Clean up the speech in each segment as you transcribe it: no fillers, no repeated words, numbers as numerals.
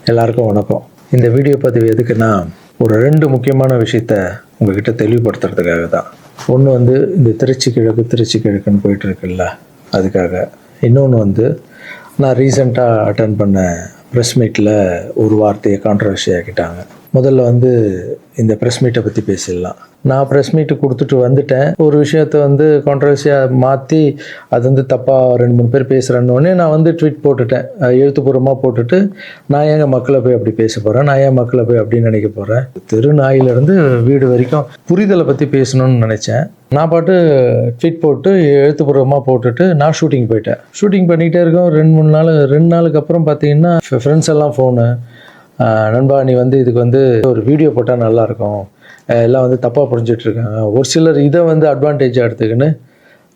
எல்லாருக்கும் வணக்கம். இந்த வீடியோ பதிவு எதுக்குன்னா, ஒரு 2 முக்கியமான விஷயத்த உங்ககிட்ட தெளிவுபடுத்துறதுக்காக தான். ஒன்று இந்த திருச்சி கிழக்குன்னு போயிட்டு இருக்குல்ல, அதுக்காக. இன்னொன்று நான் ரீசெண்டாக அட்டன் பண்ண ப்ரெஸ் மீட்டில் ஒரு வார்த்தையை கான்ட்ரவர்சி ஆக்கிட்டாங்க. முதல்ல இந்த ப்ரெஸ் மீட்டை பற்றி பேசிடலாம். நான் ப்ரெஸ் மீட்டு கொடுத்துட்டு வந்துட்டேன். ஒரு விஷயத்த கான்ட்ரவர்சியாக மாற்றி அது தப்பாக 2-3 பேர் பேசுகிறேன்னொடனே நான் ட்வீட் போட்டுட்டேன். எழுத்துப்பூர்வமாக போட்டுட்டு, நான் ஏங்க மக்களை போய் அப்படி பேச போகிறேன், நான் ஏன் மக்களை போய் அப்படின்னு நினைக்க போகிறேன். திருநாயிலேருந்து வீடு வரைக்கும் புரிதலை பற்றி பேசணும்னு நினச்சேன். நான் பாட்டு ட்வீட் போட்டு எழுத்துப்பூர்வமாக போட்டுட்டு நான் ஷூட்டிங் போயிட்டேன். ஷூட்டிங் பண்ணிகிட்டே இருக்கோம். 2 நாளுக்கு அப்புறம் பார்த்தீங்கன்னா ஃப்ரெண்ட்ஸ் எல்லாம் ஃபோனு, நண்பா நீ இதுக்கு ஒரு வீடியோ போட்டால் நல்லாயிருக்கும், எல்லாம் தப்பாக புரிஞ்சிட்ருக்காங்க, ஒரு சிலர் இதை அட்வான்டேஜாக எடுத்துக்கின்னு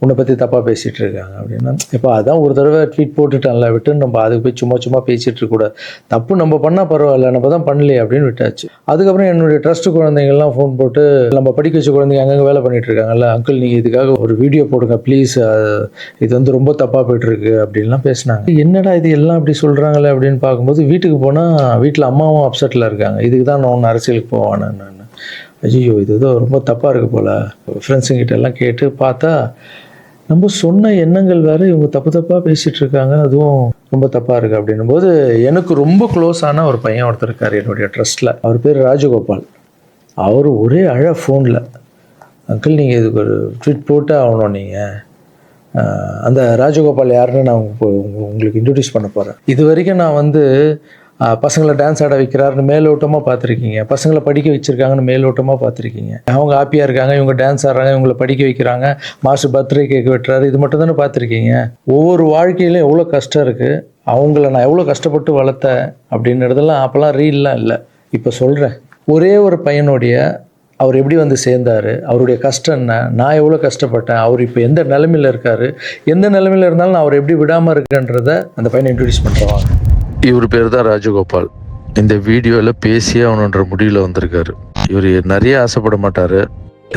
உன்னை பற்றி தப்பாக பேசிகிட்டு இருக்காங்க அப்படின்னா, இப்போ அதான் ஒரு தடவை ட்வீட் போட்டுட்டான்ல, விட்டு நம்ம அதுக்கு போய் சும்மா பேசிகிட்டு இருக்கக்கூடாது. தப்பு நம்ம பண்ணால் பரவாயில்ல, நம்ம தான் பண்ணலையே அப்படின்னு விட்டாச்சு. அதுக்கப்புறம் என்னுடைய ட்ரஸ்ட் குழந்தைங்கள்லாம் ஃபோன் போட்டு, நம்ம படிக்க வச்ச குழந்தைங்க அங்கங்கே வேலை பண்ணிகிட்டு இருக்காங்கல்ல, அங்கிள் நீங்கள் இதுக்காக ஒரு வீடியோ போடுங்க ப்ளீஸ், இது ரொம்ப தப்பாக போய்ட்டுருக்கு அப்படின்லாம் பேசினாங்க. என்னடா இது எல்லாம் அப்படி சொல்கிறாங்களே அப்படின்னு பார்க்கும்போது, வீட்டுக்கு போனால் வீட்டில் அம்மாவும் அப்செட்டில் இருக்காங்க. இதுக்கு தான் நான் ஒன்று அரசியலுக்கு போவானு நான். ஐயோ இது ஏதோ ரொம்ப தப்பாக இருக்குது போல். ஃப்ரெண்ட்ஸுங்கிட்ட எல்லாம் கேட்டு பார்த்தா, நம்ம சொன்ன எண்ணங்கள் வேறு, இவங்க தப்பாக பேசிகிட்டு இருக்காங்க, அதுவும் ரொம்ப தப்பாக இருக்குது அப்படின்னும் போது, எனக்கு ரொம்ப க்ளோஸான ஒரு பையன் ஒருத்தர் இருக்கார் என்னுடைய ட்ரஸ்ட்டில். அவர் பேர் ராஜகோபால். அவர் ஒரே ஃபோனில், அங்கிள் நீங்கள் இதுக்கு ஒரு ட்வீட் போட்டு ஆகணும், நீங்கள் அந்த ராஜகோபால் யாருன்னு நான் உங்களுக்கு இன்ட்ரடியூஸ் பண்ண போகிறேன். இது வரைக்கும் நான் பசங்களை டான்ஸ் ஆட வைக்கிறாருன்னு மேலோட்டமாக பார்த்துருக்கீங்க, பசங்களை படிக்க வச்சுருக்காங்கன்னு மேலோட்டமாக பார்த்துருக்கீங்க. அவங்க ஹாப்பியாக இருக்காங்க, இவங்க டான்ஸ் ஆடுறாங்க, இவங்களை படிக்க வைக்கிறாங்க, மாஸ்டர் பர்த்டே கேக் வெட்டுறாரு, இது மட்டும் தானே பார்த்துருக்கீங்க. ஒவ்வொரு வாழ்க்கையிலும் எவ்வளோ கஷ்டம் இருக்குது, அவங்கள நான் எவ்வளோ கஷ்டப்பட்டு வளர்த்தேன் அப்படின்றதெல்லாம் அப்போல்லாம் ரீல்லாம் இல்லை. இப்போ சொல்கிறேன், ஒரே ஒரு பையனுடைய அவர் எப்படி சேர்ந்தார், அவருடைய கஷ்டம் என்ன, நான் எவ்வளோ கஷ்டப்பட்டேன், அவர் இப்போ எந்த நிலைமையில் இருக்கார், எந்த நிலைமையில் இருந்தாலும் நான் அவர் எப்படி விடாமல் இருக்குன்றதை அந்த பையனை இன்ட்ரடியூஸ் பண்ணுறவாங்க. இவர் பேர் தான் ராஜகோபால். இந்த வீடியோவில் பேசியே அவனுன்ற முடிவில் வந்திருக்காரு. இவர் நிறைய ஆசைப்பட மாட்டார்,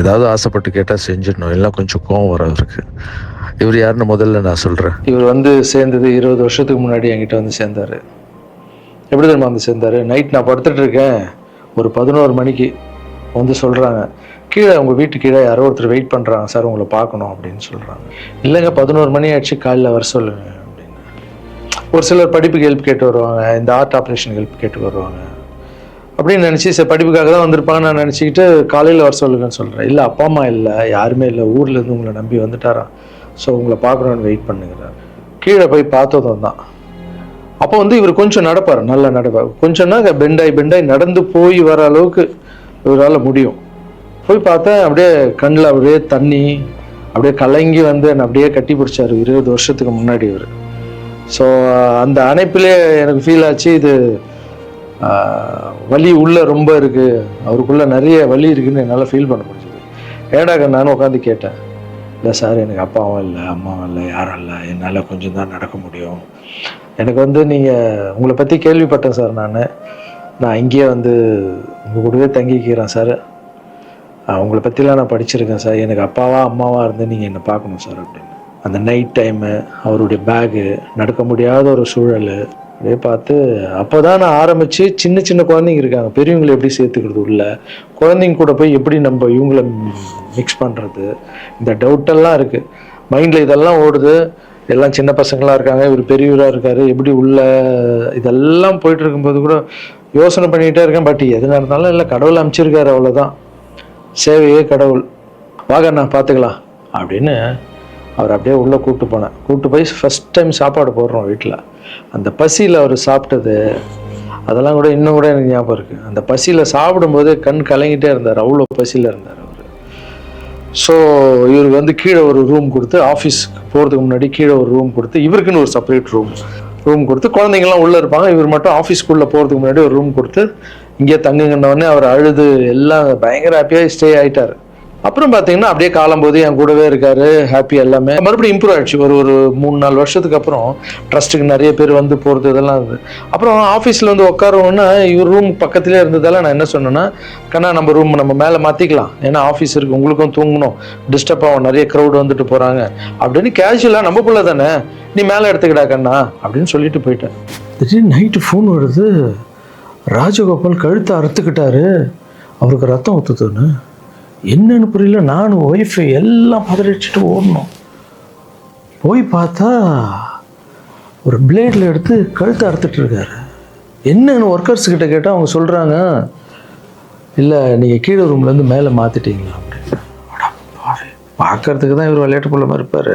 ஏதாவது ஆசைப்பட்டு கேட்டால் செஞ்சிடணும், எல்லாம் கொஞ்சம் கோவம் வர அவருக்கு. இவர் யாருன்னு முதல்ல நான் சொல்கிறேன். இவர் சேர்ந்தது 20 வருஷத்துக்கு முன்னாடி என்கிட்ட சேர்ந்தார். எப்படி தெரியுமா சேர்ந்தார்? நைட் நான் படுத்துட்டு இருக்கேன், ஒரு 11 மணிக்கு சொல்கிறாங்க, கீழே உங்கள் வீட்டு கீழே யாரோ ஒருத்தர் வெயிட் பண்ணுறாங்க சார், உங்களை பார்க்கணும் அப்படின்னு சொல்கிறாங்க. இல்லைங்க 11 மணி ஆயிடுச்சு, காலையில் வர சொல்லுங்க அப்படின்னு. ஒரு சிலர் படிப்புக்கு ஹெல்ப் கேட்டு வருவாங்க, இந்த ஆர்ட் ஆப்ரேஷன் ஹெல்ப் கேட்டு வருவாங்க அப்படின்னு நினச்சி, சரி படிப்புக்காக தான் வந்திருப்பாங்கன்னு நான் நினச்சிக்கிட்டு காலையில் வர சொல்லுங்கன்னு சொல்கிறேன். இல்லை அப்பா அம்மா இல்லை, யாருமே இல்லை, ஊர்லேருந்து உங்களை நம்பி வந்துட்டாராம், ஸோ உங்களை பார்க்கணுன்னு வெயிட் பண்ணுங்கிறார். கீழே போய் பார்த்ததும் தான். அப்போ இவர் கொஞ்சம் நடப்பார், நல்லா நடப்பார். கொஞ்சம்னா பெண்டாய் நடந்து போய் வர அளவுக்கு இவரால் முடியும். போய் பார்த்தேன், அப்படியே கண்ணில் அப்படியே தண்ணி, அப்படியே கலங்கி என்னை அப்படியே கட்டி பிடிச்சார் 20 வருஷத்துக்கு முன்னாடி இவர். ஸோ அந்த அணைப்பிலே எனக்கு ஃபீல் ஆச்சு, இது வலி உள்ளே ரொம்ப இருக்குது, அவருக்குள்ளே நிறைய வலி இருக்குதுன்னு என்னால் ஃபீல் பண்ண முடிஞ்சது. ஏடாக நானும் உட்காந்து கேட்டேன், இல்லை சார் எனக்கு அப்பாவும் இல்லை அம்மாவும் இல்லை யாரும் இல்லை, என்னால் கொஞ்சம் தான் நடக்க முடியும். எனக்கு நீங்கள் உங்களை பற்றி கேள்விப்பட்டேன் சார், நான் இங்கேயே உங்கள் கூடவே தங்கிக்கிறேன் சார், உங்களை பற்றிலாம் நான் படிச்சிருக்கேன் சார், எனக்கு அப்பாவா அம்மாவா இருந்து நீங்கள் என்னை பார்க்கணும் சார் அப்படின்னு. அந்த நைட் டைமு, அவருடைய பேகு, நடக்க முடியாத ஒரு சூழல் அப்படியே பார்த்து, அப்போ தான் நான் ஆரம்பித்து சின்ன குழந்தைங்க இருக்காங்க, பெரியவங்களை எப்படி சேர்த்துக்கிறது உள்ள, குழந்தைங்க கூட போய் எப்படி நம்ம இவங்கள மிக்ஸ் பண்ணுறது, இந்த டவுட்டெல்லாம் இருக்குது மைண்டில், இதெல்லாம் ஓடுது. எல்லாம் சின்ன பசங்களாக இருக்காங்க, இவர் பெரியவராக இருக்கார், எப்படி உள்ள இதெல்லாம் போயிட்டு இருக்கும்போது கூட யோசனை பண்ணிக்கிட்டே இருக்கேன். பட் எது நடந்தாலும் இல்லை, கடவுள் அமைச்சிருக்காரு, அவ்வளோதான், சேவையே கடவுள், வாங்க நான் பார்த்துக்கலாம் அப்படின்னு அவர் அப்படியே உள்ளே கூப்பிட்டு போய் ஃபஸ்ட் டைம் சாப்பாடு போடுறோம் வீட்டில். அந்த பசியில் அவர் சாப்பிட்டது அதெல்லாம் கூட இன்னும் கூட எனக்கு ஞாபகம் இருக்குது. அந்த பசியில் சாப்பிடும்போது கண் கலங்கிட்டே இருந்தார், அவ்வளோ பசியில் இருந்தார் அவர். ஸோ இவருக்கு கீழே ஒரு ரூம் கொடுத்து, ஆஃபீஸ்க்கு போகிறதுக்கு முன்னாடி கீழே ஒரு ரூம் கொடுத்து, இவருக்குன்னு ஒரு செப்பரேட் ரூம் கொடுத்து, குழந்தைங்கள்லாம் உள்ளே இருப்பாங்க, இவர் மட்டும் ஆஃபீஸ்க்குள்ளே போகிறதுக்கு முன்னாடி ஒரு ரூம் கொடுத்து இங்கே தங்குங்கன்னொடனே அவர் அழுது எல்லாம் பயங்கர ஹாப்பியாக ஸ்டே ஆகிட்டார். அப்புறம் பார்த்தீங்கன்னா அப்படியே காலம்போது என் கூடவே இருக்காரு, ஹாப்பி, எல்லாமே மறுபடியும் இம்ப்ரூவ் ஆயிடுச்சு. ஒரு 3-4 வருஷத்துக்கு அப்புறம் ட்ரஸ்ட்டுக்கு நிறைய பேர் போகிறது இதெல்லாம் இருந்தது. அப்புறம் ஆஃபீஸில் உட்காருவோன்னா இவர் ரூம் பக்கத்துலேயே இருந்ததால் நான் என்ன சொன்னேன்னா, கண்ணா நம்ம ரூம் நம்ம மேலே மாற்றிக்கலாம், ஏன்னா ஆஃபீஸ் இருக்குது, உங்களுக்கும் தூங்கணும், டிஸ்டர்ப் ஆகும், நிறைய க்ரௌட் வந்துட்டு போகிறாங்க அப்படின்னு கேஷுவலாக, நம்ம பிள்ளை தானே, நீ மேலே எடுத்துக்கிடா கண்ணா அப்படின்னு சொல்லிட்டு போயிட்டேன். திடீர்னு நைட்டு ஃபோன் வருது, ராஜகோபால் கழுத்தை அறுத்துக்கிட்டாரு, அவருக்கு ரத்தம் ஊற்றுதுன்னு. என்னன்னு புரியல. நானும் ஒய்ஃபு எல்லாம் பதறிச்சுட்டு ஓடணும். போய் பார்த்தா ஒரு பிளேடில் எடுத்து கழுத்தை அறுத்துட்டு இருக்காரு. என்னன்னு ஒர்க்கர்ஸ் கிட்ட கேட்டால் அவங்க சொல்கிறாங்க, இல்லை நீங்கள் கீழே ரூம்லேருந்து மேலே மாற்றிட்டீங்களா அப்படின்னு. பார்க்கறதுக்கு தான் இவர் விளையாட்டு பிள்ளை மாதிரி இருப்பார்,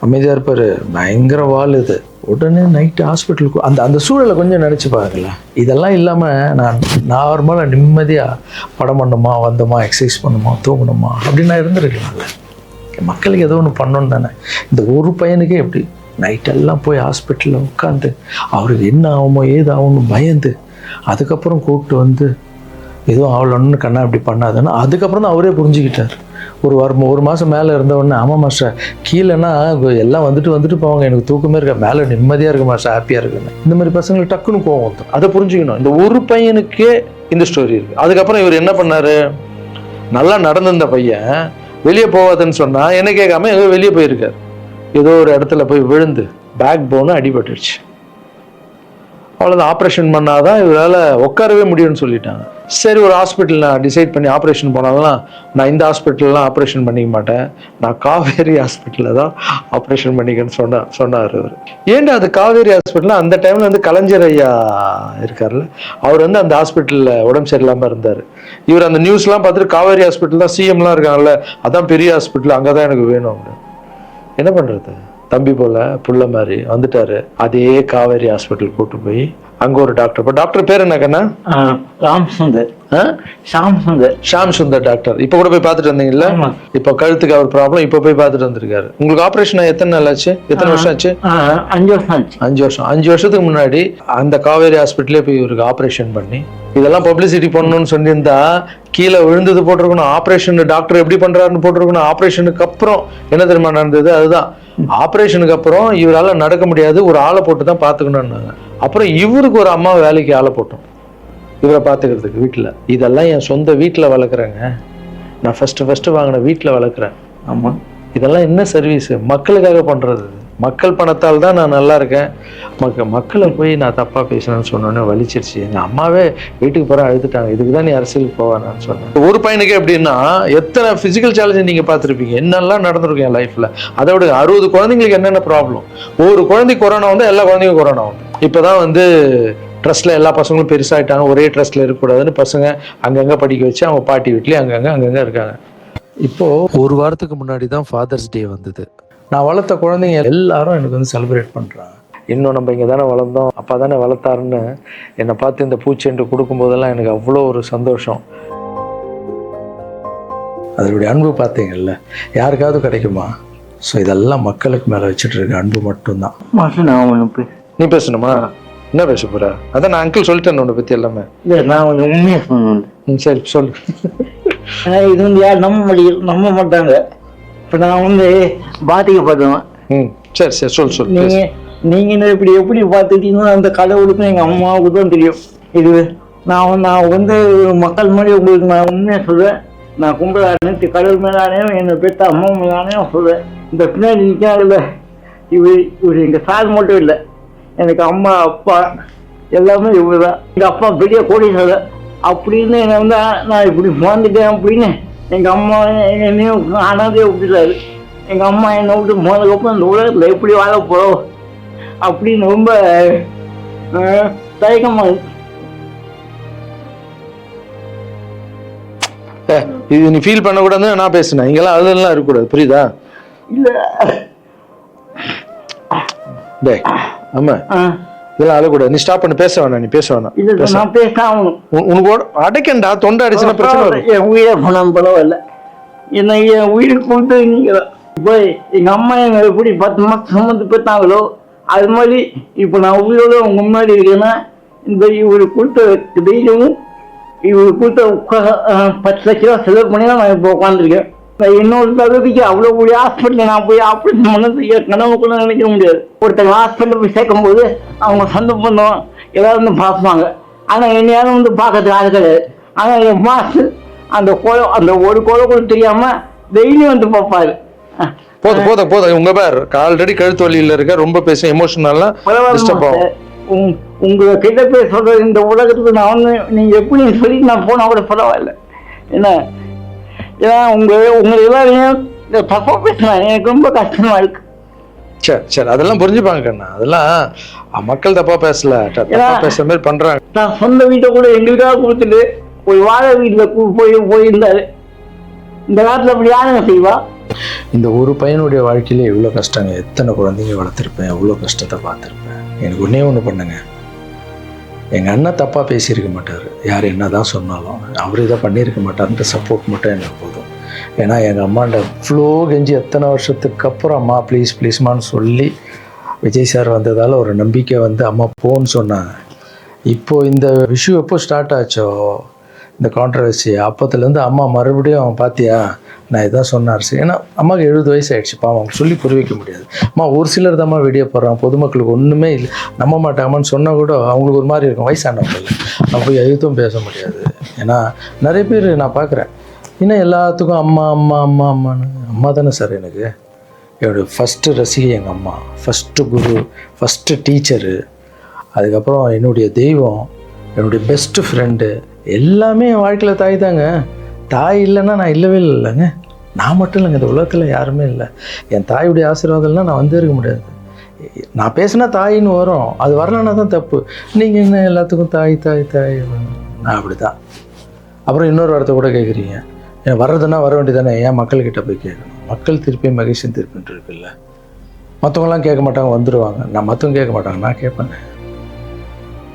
அமைதியாக இருப்பார், பயங்கர வால் இது. உடனே நைட்டு ஹாஸ்பிட்டலுக்கு அந்த சூழலை கொஞ்சம் நினச்சி பாருங்களேன். இதெல்லாம் இல்லாமல் நான் நார்மலாக நிம்மதியாக படம் பண்ணணுமா, வந்தோமா, எக்ஸசைஸ் பண்ணணுமா, தூங்கணுமா அப்படின்னு நான் இருந்துருக்கலாம்ல. மக்களுக்கு ஏதோ ஒன்று பண்ணணும் தானே. இந்த ஒரு பையனுக்கே எப்படி நைட்டெல்லாம் போய் ஹாஸ்பிட்டலில் உட்காந்து அவருக்கு என்ன ஆகுமோ ஏது ஆகும்னு பயந்து, அதுக்கப்புறம் கூப்பிட்டு வந்து எதுவும் ஆகலன்னு கண்ணா இப்படி பண்ணாதுன்னா அதுக்கப்புறம் தான் அவரே புரிஞ்சுக்கிட்டார். ஒரு மாதம் மேலே இருந்தவொடனே, ஆமாம் மாஸ்டர் கீழேன்னா எல்லாம் வந்துட்டு போவாங்க, எனக்கு தூக்கமே இருக்க, மேலே நிம்மதியாக இருக்கு மாஸ்டர், ஹாப்பியாக இருக்குன்னு. இந்த மாதிரி பசங்களுக்கு டக்குன்னு கோவம் வந்துடும். அதை புரிஞ்சுக்கணும். இந்த ஒரு பையனுக்கே இந்த ஸ்டோரி இருக்குது. அதுக்கப்புறம் இவர் என்ன பண்ணார், நல்லா நடந்திருந்த பையன் வெளியே போவாதுன்னு சொன்னால் என்ன கேட்காம ஏதோ வெளியே போயிருக்கார். ஏதோ ஒரு இடத்துல போய் விழுந்து பேக் போனும் அடிபட்டுருச்சு. அவ்வளோதான், ஆப்ரேஷன் பண்ணாதான் இவரால் உட்காரவே முடியும்னு சொல்லிட்டாங்க. சரி, ஒரு ஹாஸ்பிட்டல் நான் டிசைட் பண்ணி ஆப்ரேஷன் போனாலும் நான் இந்த ஹாஸ்பிட்டல்லாம் ஆப்ரேஷன் பண்ணிக்க மாட்டேன், நான் காவேரி ஹாஸ்பிட்டலில் தான் ஆப்ரேஷன் பண்ணிக்கன்னு சொன்னார் அவர். ஏன்டா அது காவேரி ஹாஸ்பிட்டலில் அந்த டைமில் வந்து கலைஞர் ஐயா இருக்கார்ல, அவர் வந்து அந்த ஹாஸ்பிட்டலில் உடம்பு சரியில்லாமல் இருந்தார். இவர் அந்த நியூஸ்லாம் பார்த்துட்டு காவேரி ஹாஸ்பிட்டல் தான் சிஎம்லாம் இருக்காங்கல்ல, அதான் பெரிய ஹாஸ்பிட்டல், அங்கே தான் எனக்கு வேணும் அப்படின்னு. என்ன பண்ணுறது, தம்பி போல புள்ள மாதிரி வந்துட்டாரு. அதே காவேரி ஹாஸ்பிட்டல் கூட்டு போய் அங்க ஒரு டாக்டர், இப்போ டாக்டர் பேர் என்ன கண்ணா? ஷாம் சுந்தர் டாக்டர். இப்ப கூட போய் பார்த்துட்டு வந்தீங்கல்ல? இப்ப கழுத்துக்கு அவர் ப்ராப்ளம், இப்ப போய் பார்த்துட்டு வந்திருக்காரு. உங்களுக்கு ஆபரேஷன் எத்தனை நாள் ஆச்சு, எத்தனை வருஷம் ஆச்சு? 5 வருஷம் ஆச்சு. 5 வருஷத்துக்கு முன்னாடி அந்த காவேரி ஹாஸ்பிட்டலே போய் இவருக்கு ஆபரேஷன் பண்ணி, இதெல்லாம் பப்ளிசிட்டி பண்ணணும்னு சொல்லியிருந்தா கீழே விழுந்தது போட்டிருக்கணும், ஆப்ரேஷன் டாக்டர் எப்படி பண்றாருன்னு போட்டிருக்கணும். ஆப்ரேஷனுக்கு அப்புறம் என்ன தெரியுமா நடந்தது, அதுதான் ஆப்ரேஷனுக்கு அப்புறம் இவரால் நடக்க முடியாது, ஒரு ஆளை போட்டு தான் பார்த்துக்கணும்னாங்க. அப்புறம் இவருக்கு ஒரு அம்மா வேலைக்கு ஆளை போட்டோம் இவரை பார்த்துக்கிறதுக்கு வீட்டில். இதெல்லாம் என் சொந்த வீட்டில் வளர்க்குறேங்க, நான் ஃபஸ்ட்டு வாங்கின வீட்டில் வளர்க்குறேன். ஆமாம், இதெல்லாம் என்ன சர்வீஸு, மக்களுக்காக பண்ணுறது. மக்கள் பணத்தால் தான் நான் நல்லா இருக்கேன். மக்களை போய் நான் தப்பாக பேசினேன்னு சொன்னோன்னே வலிச்சிருச்சு. எங்கள் அம்மாவே வீட்டுக்கு போகிற அழுதுட்டாங்க, இதுக்கு தான் நீ அரசியலுக்கு போவானான்னு சொன்னேன். ஒரு பையனுக்கு எப்படின்னா எத்தனை ஃபிசிக்கல் சேலஞ்சு நீங்கள் பார்த்துருப்பீங்க, என்னெல்லாம் நடந்திருக்கும் என் லைஃப்பில். அதை விட 60 குழந்தைங்களுக்கு என்னென்ன ப்ராப்ளம். ஒரு குழந்தைக்கு கொரோனா வந்து எல்லா குழந்தைக்கும் கொரோனா வந்து. இப்போ தான் வந்து ட்ரஸ்ட்டில் எல்லா பசங்களும் பெருசாகிட்டாங்க, ஒரே ட்ரஸ்ட்டில் இருக்கக்கூடாதுன்னு பசங்க அங்கங்கே படிக்க வச்சு அவங்க பாட்டி வீட்லேயே அங்கங்கே இருக்காங்க. இப்போது ஒரு வாரத்துக்கு முன்னாடி தான் ஃபாதர்ஸ் டே வந்தது. நான் வளர்த்த குழந்தைங்க எல்லாரும் எனக்கு வந்து செலிப்ரேட் பண்ணுறாங்க. இன்னும் நம்ம இங்கே தானே வளர்ந்தோம், அப்பா தானே வளர்த்தாருன்னு என்னை பார்த்து இந்த பூச்செண்டு கொடுக்கும்போதெல்லாம் எனக்கு அவ்வளோ ஒரு சந்தோஷம். அதனுடைய அன்பு பார்த்தீங்கல்ல, யாருக்காவது கிடைக்குமா? ஸோ இதெல்லாம் மக்களுக்கு மேலே வச்சுட்டு இருக்க அன்பு மட்டும்தான். நீ பேசணுமா? என்ன பேச போற? அதான் நான் அங்கிள் சொல்லிட்டேன் உன்னை பற்றி எல்லாமே. இல்லை, நான் உண்மையாக சொன்னேன். சரி சொல்லு. இது வந்து யார் நம்ப மாட்டாங்க. இப்போ நான் வந்து பாதிக்கப்பட்டவன். சரி சொல்லு. நீங்கள் எப்படி பார்த்துட்டீங்கன்னா அந்த கடவுளுக்கும் எங்கள் அம்மாவுக்கு தான் தெரியும். இது நான் வந்து மக்கள் மாதிரி உங்களுக்கு நான் உண்மையாக சொல்லுவேன். நான் கும்பிட அனைத்து கடவுள் மேலானே என்னை பெற்ற அம்மா மேலானே சொல்லுவேன். இந்த பின்னாடி நிற்காங்கல்ல, இவர் எங்கள் சார் மட்டும் இல்லை, எனக்கு அம்மா அப்பா எல்லாமே இவர் தான். எங்கள் அப்பா பெரிய கோடீஸ்வரர் அப்படின்னு என்னை வந்து நான் இப்படி மறந்துட்டேன் அப்படின்னு எங்கள் அம்மா என்னையும் அனாதையை விட்டுட்டாரு. எங்கள் அம்மா என்னை விட்டு போனதுக்கப்புறம் இந்த உலகத்தில் எப்படி வாழ போகிறோம் அப்படின்னு ரொம்ப தயக்கமாக இருக்கு. இது நீ ஃபீல் பண்ணக்கூடாதுன்னு நான் பேசினேன். இங்கெல்லாம் அதெல்லாம் இருக்கக்கூடாது, புரியுதா? இல்லை டே ஆமா, இதெல்லாம் அழக்கூடாது. நீ ஸ்டாப் பண்ணி பேச வேணாம், நீ பேச வேணாம். இல்லை, நான் பேசாம உனக்கு அடைக்கண்டா, தொண்டை அடிச்சுன்னா பிரச்சனை வரும். என் உயிரை போனாலும் பரவாயில்ல, என்னை என் உயிருக்கு கொடுத்து நீங்க இப்போ எங்கள் அம்மா என்னை எப்படி 10 மாதம் சுமந்து பெற்றாங்களோ அது மாதிரி இப்போ நான் உயிரோட உங்க முன்னாடி இருக்கேன்னா இந்த இவர் கொடுத்த தைரியமும் இவர் கொடுத்த 10 லட்ச ரூபா செலவு பண்ணி தான் நான் இப்போ உட்காந்துருக்கேன். என்னோட தகுதிக்கு அவ்வளோ கூடிய ஹாஸ்பிட்டலில் நான் போய் ஆப்ரேஷன் பண்ணது கனவு கூட நினைக்க முடியாது. ஒருத்தங்க ஹாஸ்பிட்டலில் போய் சேர்க்கும் போது அவங்க சொந்த பண்ணோம் எல்லாரும் வந்து பார்ப்பாங்க, ஆனால் என்னையாலும் வந்து பார்க்கறதுக்கு ஆள் கிடையாது. ஆனால் என் மாஸ்டர் அந்த ஒரு கொலை கூட தெரியாமல் டெய்லியும் வந்து பார்ப்பாரு. போதும் உங்க பேர் ஆல்ரெடி கழுத்து வலியில் இருக்க, ரொம்ப பேச எமோஷனல்லாம் டிஸ்டர்ப் ஆகும். உங்களை கிட்ட போய் சொல்றது இந்த உலகத்துக்கு நான் வந்து நீங்க எப்படி சொல்லி நான் போனா கூட பரவாயில்ல. ஏன்னா உங்களை எல்லாரையும் தப்பா பேசுறேன், எனக்கு ரொம்ப கஷ்டமா இருக்கு. சரி அதெல்லாம் புரிஞ்சுப்பாங்க கண்ணா, அதெல்லாம் மக்கள் தப்பா பேசல, தப்பா பேசுற மாதிரி பண்றாங்க. நான் சொந்த வீட்டை கூட எங்களுக்காக கொடுத்துட்டு ஒரு வாழை வீட்டுல போயிருந்தாரு. இந்த காலத்துல அப்படி யாருங்க செய்வா? இந்த ஒரு பையனுடைய வாழ்க்கையில எவ்வளோ கஷ்டங்க, எத்தனை குழந்தைங்க வளர்த்துருப்பேன், எவ்வளோ கஷ்டத்தை பார்த்துருப்பேன். எனக்கு ஒன்று பண்ணுங்க, எங்கள் அண்ணன் தப்பாக பேசியிருக்க மாட்டார், யார் என்ன தான் சொன்னாலும் அவர் இதை பண்ணியிருக்க மாட்டார்ன்ற சப்போர்ட் மட்டும் எனக்கு போதும். ஏன்னா எங்கள் அம்மாண்ட இவ்வளோ கெஞ்சி எத்தனை வருஷத்துக்கு அப்புறம் அம்மா ப்ளீஸ்மான்னு சொல்லி விஜய் சார் வந்ததால் ஒரு நம்பிக்கை வந்து அம்மா போன்னு சொன்னாங்க. இப்போது இந்த விஷயம் எப்போ ஸ்டார்ட் ஆச்சோ இந்த கான்ட்ரவர்சி, அப்போத்துலேருந்து அம்மா மறுபடியும் பார்த்தியா நான் இதான் சொன்னார். ஏன்னா அம்மாவுக்கு 70 வயசு ஆகிடுச்சு, பாவம் அவங்க சொல்லி புரிய வைக்க முடியாது. அம்மா ஒரு சிலர் தான் வீடியோ போடுறான், பொதுமக்களுக்கு ஒன்றுமே இல்லை நம்ப மாட்டாங்கன்னு சொன்னால் கூட அவங்களுக்கு ஒரு மாதிரி இருக்கும், வயசானவங்க இல்லை, நம்ம போய் எழுத்தும் பேச முடியாது. ஏன்னா நிறைய பேர் நான் பார்க்குறேன், இன்னும் எல்லாத்துக்கும் அம்மா அம்மா அம்மா அம்மான்னு. அம்மா தானே சார் எனக்கு, என்னுடைய ஃபஸ்ட்டு ரசிகை எங்கள் அம்மா, ஃபஸ்ட்டு குரு, ஃபஸ்ட்டு டீச்சரு, அதுக்கப்புறம் என்னுடைய தெய்வம், என்னுடைய பெஸ்ட்டு ஃப்ரெண்டு, எல்லாமே என் வாழ்க்கையில் தாய் தாங்க. தாய் இல்லைன்னா நான் இல்லவே இல்லைங்க, நான் மட்டும் இல்லைங்க, இந்த உலகத்தில் யாருமே இல்லை. என் தாயுடைய ஆசீர்வாதம்னா நான் வந்தே இருக்க முடியாது. நான் பேசினா தாயின்னு வரும், அது வரலன்னா தான் தப்பு. நீங்கள் என்ன எல்லாத்துக்கும் தாய் தாய் தாய், நான் அப்படி தான். அப்புறம் இன்னொரு வார்த்தை கூட கேட்குறீங்க, ஏன் வர்றதுன்னா வர வேண்டியதானே, ஏன் மக்கள்கிட்ட போய் கேட்கணும்? மக்கள் திருப்பி மகிழ்ச்சியும் திருப்பின்ட்டு இருக்குல்ல. மற்றவங்களாம் கேட்க மாட்டாங்க, வந்துடுவாங்க. நான் மற்றவங்க கேட்க மாட்டாங்க, நான் கேட்பேன்.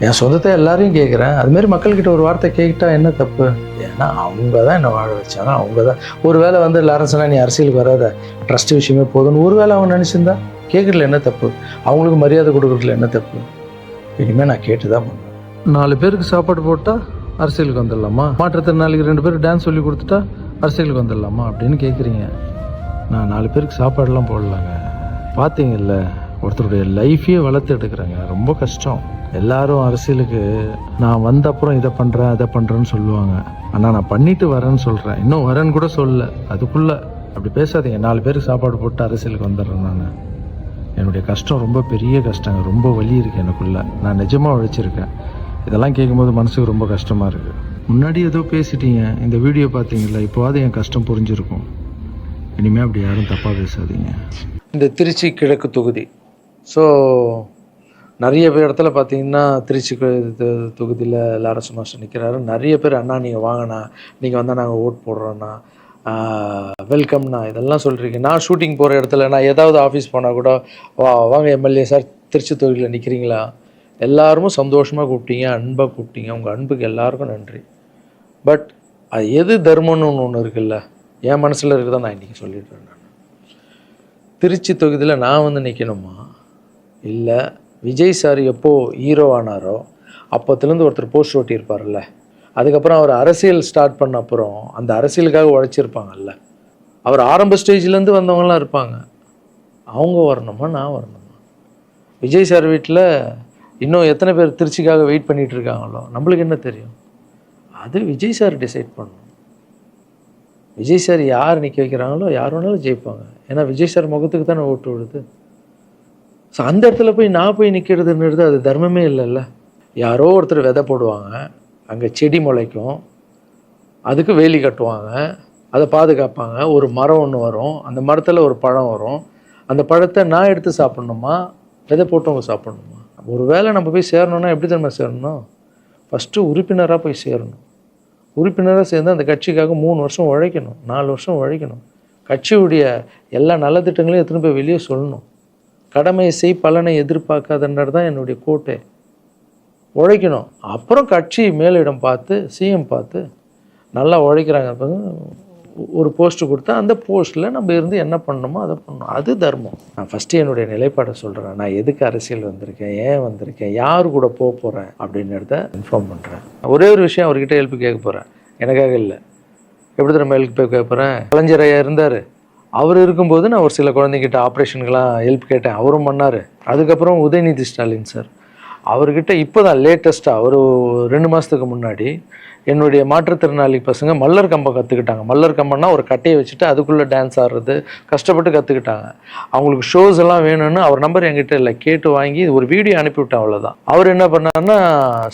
என் சொந்தத்தை எல்லாரையும் கேட்குறேன், அதுமாரி மக்கள்கிட்ட ஒரு வார்த்தை கேட்டால் என்ன தப்பு? ஏன்னா அவங்க தான் என்னை வாழ வச்சாங்க, அவங்க தான். ஒரு வேளை வந்து எல்லாரும் சொன்னால் நீ அரசியலுக்கு வராத, ட்ரஸ்ட் விஷயமே போதும்னு ஒரு வேளை அவங்க நினச்சிருந்தா கேட்குறதுல என்ன தப்பு? அவங்களுக்கு மரியாதை கொடுக்குறதுல என்ன தப்பு? இனிமேல் நான் கேட்டு தான் பண்ணுவேன். 4 பேருக்கு சாப்பாடு போட்டால் அரசியலுக்கு வந்துடலாமா? மாற்றுத்திறனாளிக்கு 2 பேருக்கு டான்ஸ் சொல்லி கொடுத்துட்டா அரசியலுக்கு வந்துடலாமா அப்படின்னு கேட்குறீங்க. நான் 4 பேருக்கு சாப்பாடெல்லாம் போடலாங்க. பார்த்தீங்கல்ல, ஒருத்தருடைய லைஃபையே வளர்த்து எடுக்கிறேங்க, ரொம்ப கஷ்டம். எல்லாரும் அரசியலுக்கு நான் வந்த அப்புறம் இதை பண்ணுறேன் அதை பண்ணுறேன்னு சொல்லுவாங்க, ஆனால் நான் பண்ணிட்டு வரேன்னு சொல்கிறேன், இன்னும் வரேன்னு கூட சொல்ல. அதுக்குள்ளே அப்படி பேசாதீங்க. 4 பேருக்கு சாப்பாடு போட்டு அரசியலுக்கு வந்துடுறேன். நான் என்னுடைய கஷ்டம் ரொம்ப பெரிய கஷ்டங்க, ரொம்ப வலி இருக்குது எனக்குள்ளே, நான் நிஜமாக உழைச்சிருக்கேன். இதெல்லாம் கேட்கும்போது மனசுக்கு ரொம்ப கஷ்டமாக இருக்குது. முன்னாடி ஏதோ பேசிட்டீங்க, இந்த வீடியோ பார்த்தீங்களா, இப்போவாது என் கஷ்டம் புரிஞ்சிருக்கும். இனிமேல் அப்படி யாரும் தப்பாக பேசாதீங்க. இந்த திருச்சி கிழக்கு தொகுதி, ஸோ நிறைய பேர் இடத்துல பார்த்தீங்கன்னா திருச்சி தொகுதியில் லாரன்ஸ் மாஸ்டர் நிற்கிறாரு. நிறைய பேர் அண்ணா நீங்கள் வாங்கண்ணா, நீங்கள் வந்தால் நாங்கள் ஓட் போடுறோண்ணா, வெல்கம்ண்ணா, இதெல்லாம் சொல்கிறீங்க. நான் ஷூட்டிங் போகிற இடத்துல நான் ஏதாவது ஆஃபீஸ் போனால் கூட வாங்க எம்எல்ஏ சார் திருச்சி தொகுதியில் நிற்கிறீங்களா, எல்லாரும் சந்தோஷமாக கூப்பிட்டீங்க, அன்பாக கூப்பிட்டீங்க, உங்கள் அன்புக்கு எல்லாருக்கும் நன்றி. பட் அது எது தர்மம்னு ஒன்று இருக்குல்ல, என் மனசில் இருக்குதான் நான் இன்றைக்கி சொல்லிடுறேன். நான் திருச்சி தொகுதியில் நான் வந்து நிற்கணுமா, இல்லை விஜய் சார் எப்போது ஹீரோ ஆனாரோ அப்போத்துலேருந்து ஒருத்தர் போஸ்ட் ஓட்டியிருப்பார்ல, அதுக்கப்புறம் அவர் அரசியல் ஸ்டார்ட் பண்ண அப்புறம் அந்த அரசியலுக்காக உழைச்சிருப்பாங்கல்ல, அவர் ஆரம்ப ஸ்டேஜ்லேருந்து வந்தவங்களாம் இருப்பாங்க, அவங்க வரணுமா நான் வரணுமா? விஜய் சார் வீட்டில் இன்னும் எத்தனை பேர் திருச்சிக்காக வெயிட் பண்ணிகிட்டு இருக்காங்களோ நம்மளுக்கு என்ன தெரியும்? அது விஜய் சார் டிசைட் பண்ணணும். விஜய் சார் யார் நிற்க வைக்கிறாங்களோ யார் வேணாலும் ஜெயிப்பாங்க. ஏன்னா விஜய் சார் முகத்துக்கு தானே ஓட்டு விடுது. ஸோ அந்த இடத்துல போய் நான் போய் நிற்கிறதுன்றது அது தர்மமே இல்லைல்ல. யாரோ ஒருத்தர் விதை போடுவாங்க, அங்கே செடி முளைக்கும், அதுக்கு வேலி கட்டுவாங்க, அதை பாதுகாப்பாங்க, ஒரு மரம் ஒன்று வரும், அந்த மரத்தில் ஒரு பழம் வரும், அந்த பழத்தை நான் எடுத்து சாப்பிட்ணுமா விதை போட்டவங்க சாப்பிட்ணுமா? ஒரு வேளை நம்ம போய் சேரணுன்னா எப்படி நம்ம சேரணும்? ஃபஸ்ட்டு உறுப்பினராக போய் சேரணும். உறுப்பினராக சேர்ந்து அந்த கட்சிக்காக 3 வருஷம் உழைக்கணும், 4 வருஷம் உழைக்கணும். கட்சியுடைய எல்லா நலத்திட்டங்களையும் எத்தனை போய் வெளியே சொல்லணும். கடமையை செய் பலனை எதிர்பார்க்காதன்றது தான் என்னுடைய கோட்டை. உழைக்கணும். அப்புறம் கட்சி மேலிடம் பார்த்து சிஎம் பார்த்து நல்லா உழைக்கிறாங்க ஒரு போஸ்ட்டு கொடுத்தா அந்த போஸ்ட்டில் நம்ம இருந்து என்ன பண்ணணுமோ அதை பண்ணணும். அது தர்மம். நான் ஃபஸ்ட்டு என்னுடைய நிலைப்பாடை சொல்கிறேன். நான் எதுக்கு அரசியல் வந்திருக்கேன், ஏன் வந்திருக்கேன், யார் கூட போக போகிறேன் அப்படின்றத இன்ஃபார்ம் பண்ணுறேன். ஒரே ஒரு விஷயம் அவர்கிட்ட ஹெல்ப் கேட்க போகிறேன், எனக்காக இல்லை. எப்படி நம்ம ஹெல்ப் கேட்க போகிறேன்? கலைஞர் ஐயா இருந்தார், அவர் இருக்கும்போது நான் ஒரு சில குழந்தைங்கிட்ட ஆப்ரேஷனுக்கெல்லாம் ஹெல்ப் கேட்டேன், அவரும் பண்ணார். அதுக்கப்புறம் உதயநிதி ஸ்டாலின் சார், அவர்கிட்ட இப்போ தான் லேட்டஸ்ட்டாக ஒரு 2 மாதத்துக்கு முன்னாடி என்னுடைய மாற்றுத்திறனாளி பசங்க மல்லர் கம்பம் கற்றுக்கிட்டாங்க. மல்லர் கம்பம்னா ஒரு கட்டையை வச்சுட்டு அதுக்குள்ளே டான்ஸ் ஆடுறது கஷ்டப்பட்டு கற்றுக்கிட்டாங்க. அவங்களுக்கு ஷோஸ் எல்லாம் வேணும்னு அவர் நம்பர் என்கிட்ட இல்லை, கேட்டு வாங்கி ஒரு வீடியோ அனுப்பிவிட்டேன், அவ்வளோதான். அவர் என்ன பண்ணாருன்னா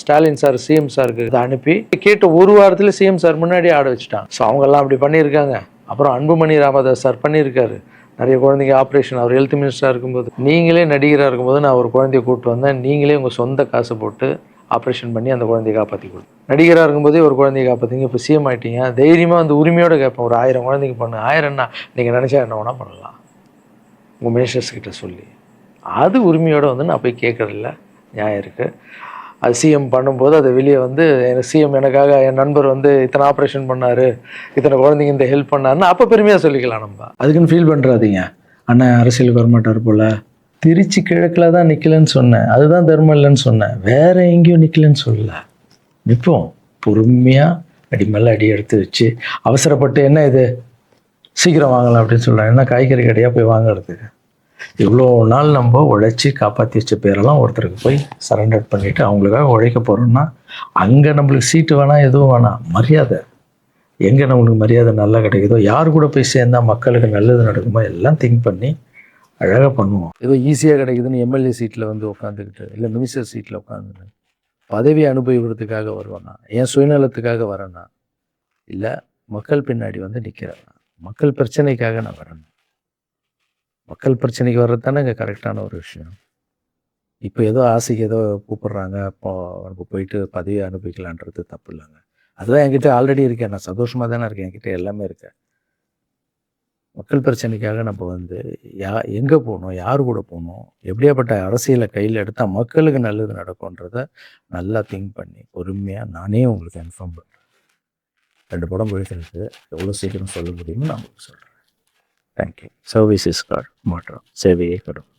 ஸ்டாலின் சார் சிஎம் சாருக்கு இதை அனுப்பி கேட்டு ஒரு வாரத்தில் சிஎம் சார் முன்னாடி ஆட வச்சுட்டாங்க. ஸோ அவங்கெல்லாம் அப்படி பண்ணியிருக்காங்க. அப்புறம் அன்புமணி ராமதாஸ் சார் பண்ணியிருக்காரு. நிறைய குழந்தைங்க ஆப்ரேஷன், அவர் ஹெல்த் மினிஸ்டராக இருக்கும்போது, நீங்களே நடிகராக இருக்கும்போது நான் ஒரு குழந்தைய கூப்பிட்டு வந்தேன், நீங்களே உங்கள் சொந்த காசு போட்டு ஆப்ரேஷன் பண்ணி அந்த குழந்தைய காப்பாற்றி கொடுத்து, நடிகராக இருக்கும்போதே ஒரு குழந்தைய காப்பாற்றிங்க. இப்போ சிஎம் ஆகிட்டீங்க, தைரியமாக வந்து உரிமையோடு கேட்பேன், ஒரு 1000 குழந்தைக்கு பண்ணு. 1000ன்னா நீங்கள் நினச்சா என்ன வேணால் பண்ணலாம் உங்கள் மினிஸ்டர்ஸ் கிட்ட சொல்லி. அது உரிமையோடு வந்து நான் போய் கேட்குறதில்ல, நியாயம் இருக்குது. அது சிஎம் பண்ணும்போது அதை வெளியே வந்து சிஎம் எனக்காக என் நண்பர் வந்து இத்தனை ஆப்ரேஷன் பண்ணார், இத்தனை குழந்தைங்க இந்த ஹெல்ப் பண்ணாருன்னு அப்போ பெருமையாக சொல்லிக்கலாம். நம்ம அதுக்குன்னு ஃபீல் பண்ணுறாதீங்க. அண்ணன் அரசியலுக்கு வரமாட்டார் போல். திருச்சி கிழக்கில் தான் நிற்கலன்னு சொன்னேன், அதுதான் தர்மம் இல்லைன்னு சொன்னேன், வேறு எங்கேயும் நிற்கலன்னு சொல்லல. நிற்போம் பொறுமையாக, அடி மேலே அடி எடுத்து வச்சு. அவசரப்பட்டு என்ன இது சீக்கிரம் வாங்கலாம் அப்படின்னு சொல்கிறேன். என்ன காய்கறி கடையாக போய் வாங்குறதுக்கு? இவ்வளோ நாள் நம்ம உழைச்சி காப்பாற்றி வச்ச பேரெல்லாம் ஒருத்தருக்கு போய் சரண்டர் பண்ணிவிட்டு அவங்களுக்காக உழைக்க போகிறோம்னா, அங்கே நம்மளுக்கு சீட்டு வேணாம், எதுவும் வேணாம், மரியாதை. எங்கே நம்மளுக்கு மரியாதை நல்லா கிடைக்குதோ, யார் கூட போய் சேர்ந்தால் மக்களுக்கு நல்லது நடக்குமோ எல்லாம் திங்க் பண்ணி அழகாக பண்ணுவோம். ஏதோ ஈஸியாக கிடைக்குதுன்னு எம்எல்ஏ சீட்டில் வந்து உட்காந்துக்கிட்டு, இல்லை மினிஸ்டர் சீட்டில் உட்காந்துட்டு பதவி அனுபவிக்கிறதுக்காக வருவேனா, என் சுயநலத்துக்காக வரேனா, இல்லை மக்கள் பின்னாடி வந்து நிற்கிறேன்னா, மக்கள் பிரச்சனைக்காக நான் வரேன். மக்கள் பிரச்சனைக்கு வர்றது தானே இங்கே கரெக்டான ஒரு விஷயம். இப்போ ஏதோ ஆசைக்கு ஏதோ கூப்பிட்றாங்க, அப்போ நம்ம போயிட்டு பதவியை அனுபவிக்கலான்றது தப்பு இல்லைங்க. அதுதான் என்கிட்ட ஆல்ரெடி இருக்கேன், நான் சந்தோஷமாக தானே இருக்கேன், என்கிட்ட எல்லாமே இருக்கேன். மக்கள் பிரச்சனைக்காக நம்ம வந்து எங்கே போகணும், யார் கூட போகணும், எப்படியாப்பட்ட அரசியலை கையில் எடுத்தால் மக்களுக்கு நல்லது நடக்கும்ன்றத நல்லா திங்க் பண்ணி பொறுமையாக நானே உங்களுக்கு இன்ஃபார்ம் பண்ணுறேன். 2 படம் போயிட்டு எவ்வளோ சீக்கிரம் சொல்ல முடியுமோ நான் உங்களுக்கு சொல்கிறேன். தேங்க்யூ. சர்வீஸ் இஸ் காட், மாற்றம் சேவையே கடும்.